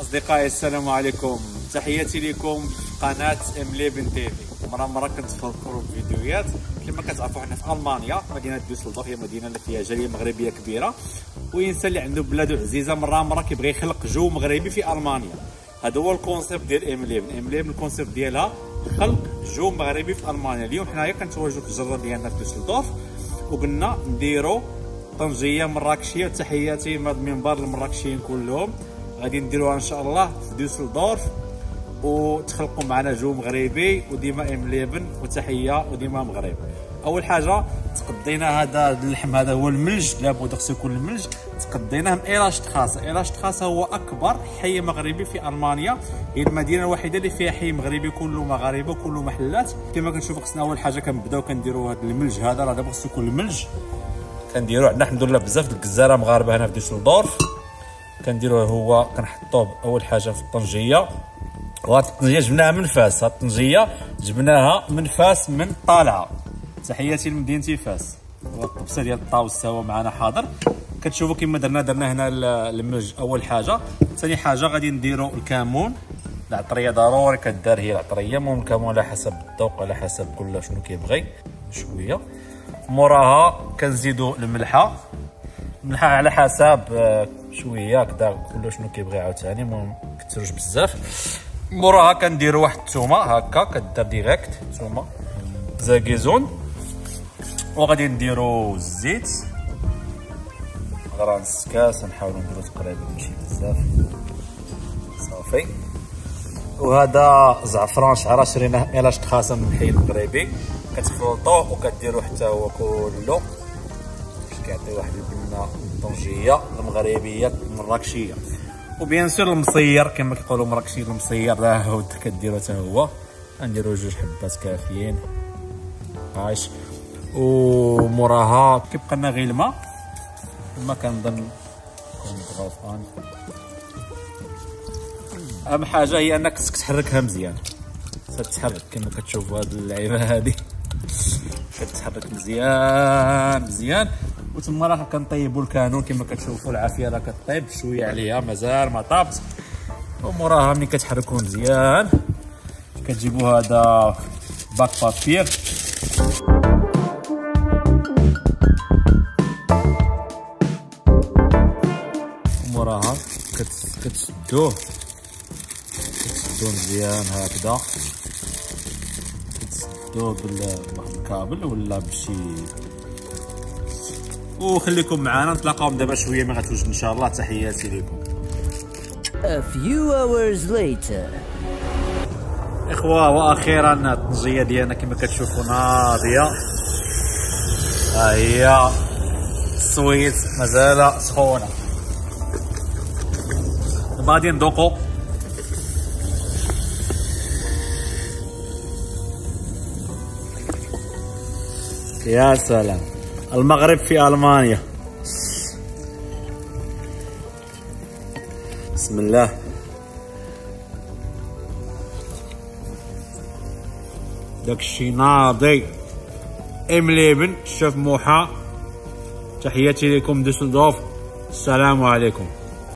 أصدقائي السلام عليكم، تحياتي لكم في قناة امليبن تيفي. مرة كنتفكروا بفيديوهات. كما كتعرفوا حنا في ألمانيا، مدينة دوسلدورف هي مدينة اللي فيها جالية مغربية كبيرة، والإنسان اللي عنده بلادو عزيزة مرة كيبغي يخلق جو مغربي في ألمانيا. هذا هو الكونسيبت ديال امليبن الكونسيبت ديالها خلق جو مغربي في ألمانيا. اليوم حنايا كنتواجدوا في الجرة ديالنا في دوسلدورف، وقلنا نديروا طنجية مراكشية. وتحياتي من المنبر للمراكشيين كلهم، غادي نديروها ان شاء الله في دوسلدورف وتخلقوا معنا جو مغربي وديما امليبن وتحيه وديما مغرب. اول حاجه تقضينا هذا اللحم، هذا هو الملج، لابد خصو يكون الملج. تقضيناه من إيلاشتخاسا. إيلاشتخاسا هو اكبر حي مغربي في المانيا، هي المدينه الوحيده اللي فيها حي مغربي كله مغاربه وكله محلات. كما كنشوفوا خصنا اول حاجه كنبداو كنديروا هذا الملج، هذا راه دابا خصو يكون الملج كنديروا. عندنا الحمد لله بزاف د الجزاره مغاربه هنا في دوسلدورف. كنديروه هو كنحطوه اول حاجه في الطنجيه. وهاد الطنجيه جبناها من فاس، هاد الطنجيه جبناها من فاس من طالعه. تحياتي لمدينتي فاس. والطبسه ديال الطاوسه هو معنا حاضر. كتشوفوا كما درنا هنا الملج اول حاجه. ثاني حاجه غادي نديروا الكمون. العطريه ضروري كدار، هي العطريه. المهم الكمون على حسب الذوق، على حسب كل شنو كيبغي شويه. موراها كنزيدوا الملحه على حسب شويه هكذا، كل شنو كيبغي عاوتاني، ما كثروش بزاف. موراها كنديروا واحد الثومه هكا كدار ديريكت، ثومه زاكيزون. وغادي نديروا الزيت غير نص كاس، نحاولوا نديروا تقريبا ماشي بزاف صافي. وهذا زعفران شعره شريناه إيلاشتخاسا من الحي المغربي، كتخلطوه وكديروا حتى هو كله كيعطي واحد البنه الطنجيه المغربيه المراكشيه. وبيان سور المصير كما كيقولوا مراكشي، المصير راه هو كديروا حتى هو. غنديروا 2 حبات كافيين عايش. وموراها كيبقى لنا غير الماء، ما كنظن غلطان. اهم حاجه هي انك خصك تحركها مزيان، تتحرك كما كتشوفوا هاد اللعيبه هادي كتحرك مزيان. وتما راه كنطيبوا الكانون كما كتشوفوا. العافيه راه كطيب شويه عليها، مازال ما طابت. وموراها ملي كتحركوه مزيان كتجيبوا هذا باك بابير وموراها كتسدوه مزيان هكذا. كتسدوه بواحد الكابل ولا بشي. وخليكم معنا، نتلاقاو دابا شويه ما غتوجد ان شاء الله. تحياتي لكم. A few hours later. اخوه واخيرا الطنجيه ديالنا كما كتشوفوا ناضيه. ها هي السويت مازال سخونه. غادي ندوقو. يا سلام، المغرب في ألمانيا. بسم الله. داكشي ناضي. امليبن الشيف موحى. تحياتي لكم دوسلدورف، السلام عليكم.